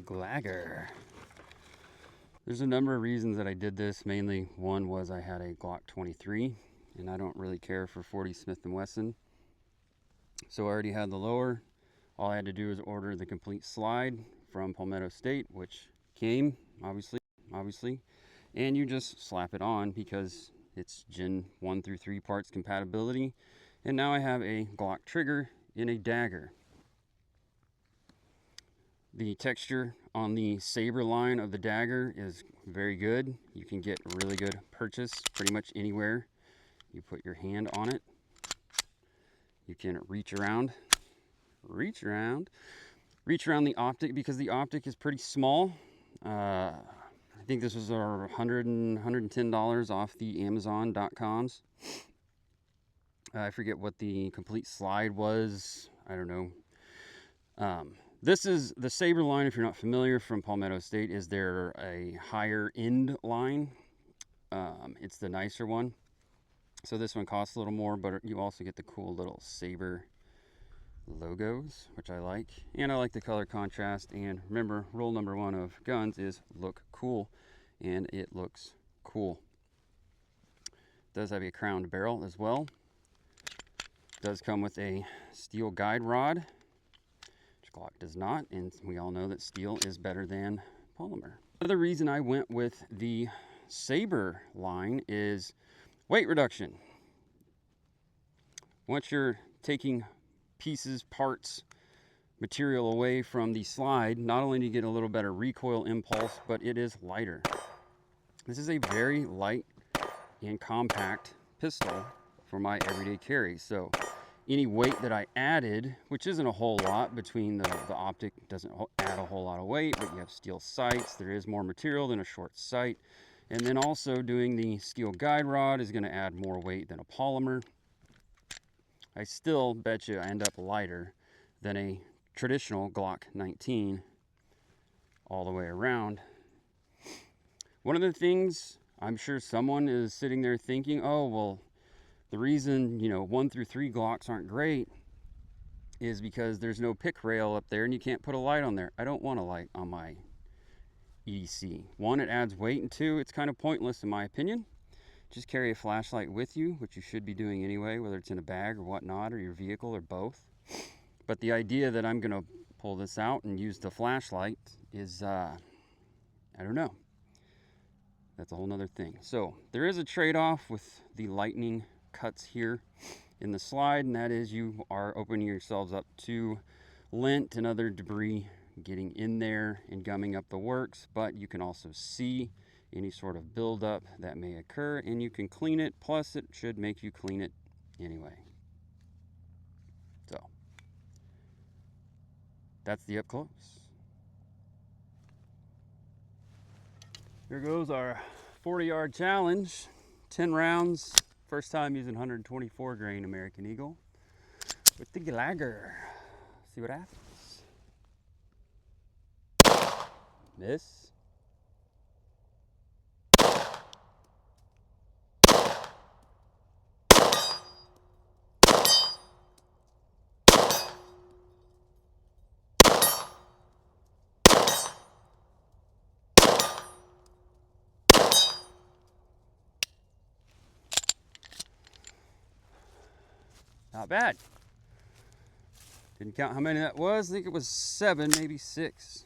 Glagger. There's a number of reasons that I did this. Mainly one was I had a Glock 23 and I don't really care for 40 Smith & Wesson. So I already had the lower. All I had to do was order the complete slide from Palmetto State, which came, obviously, and you just slap it on because it's Gen 1 through 3 parts compatibility. And now I have a Glock trigger in a dagger. The texture on the Sabre line of the dagger is very good. You can get really good purchase pretty much anywhere. You put your hand on it. You can reach around the optic because the optic is pretty small. I think this was our $110 off the Amazon.coms. I forget what the complete slide was. I don't know. This is the Sabre line, if you're not familiar, from Palmetto State. Is there a higher end line? It's the nicer one. So this one costs a little more, but you also get the cool little Sabre logos, which I like. And I like the color contrast. And remember, rule number 1 of guns is look cool. And it looks cool. It does have a crowned barrel as well. It does come with a steel guide rod. Glock does not, and we all know that steel is better than polymer. Another reason I went with the Sabre line is weight reduction. Once you're taking pieces, parts, material away from the slide, not only do you get a little better recoil impulse, but it is lighter. This is a very light and compact pistol for my everyday carry. So any weight that I added, which isn't a whole lot, between the optic doesn't add a whole lot of weight, but you have steel sights. There is more material than a short sight. And then also doing the steel guide rod is going to add more weight than a polymer. I still bet you I end up lighter than a traditional Glock 19 all the way around. One of the things I'm sure someone is sitting there thinking, oh, well, the reason, 1 through 3 Glocks aren't great is because there's no pick rail up there and you can't put a light on there. I don't want a light on my EDC. 1, it adds weight, and 2, it's kind of pointless in my opinion. Just carry a flashlight with you, which you should be doing anyway, whether it's in a bag or whatnot, or your vehicle, or both. But the idea that I'm going to pull this out and use the flashlight is, I don't know. That's a whole nother thing. So there is a trade-off with the lightning cuts here in the slide, and that is you are opening yourselves up to lint and other debris getting in there and gumming up the works, but you can also see any sort of buildup that may occur, and you can clean it. Plus it should make you clean it anyway. So that's the up close. Here goes our 40-yard challenge. 10 rounds. First time using 124 grain American Eagle with the Glagger. See what happens. Miss. Not bad. Didn't count how many that was. I think it was 7, maybe 6.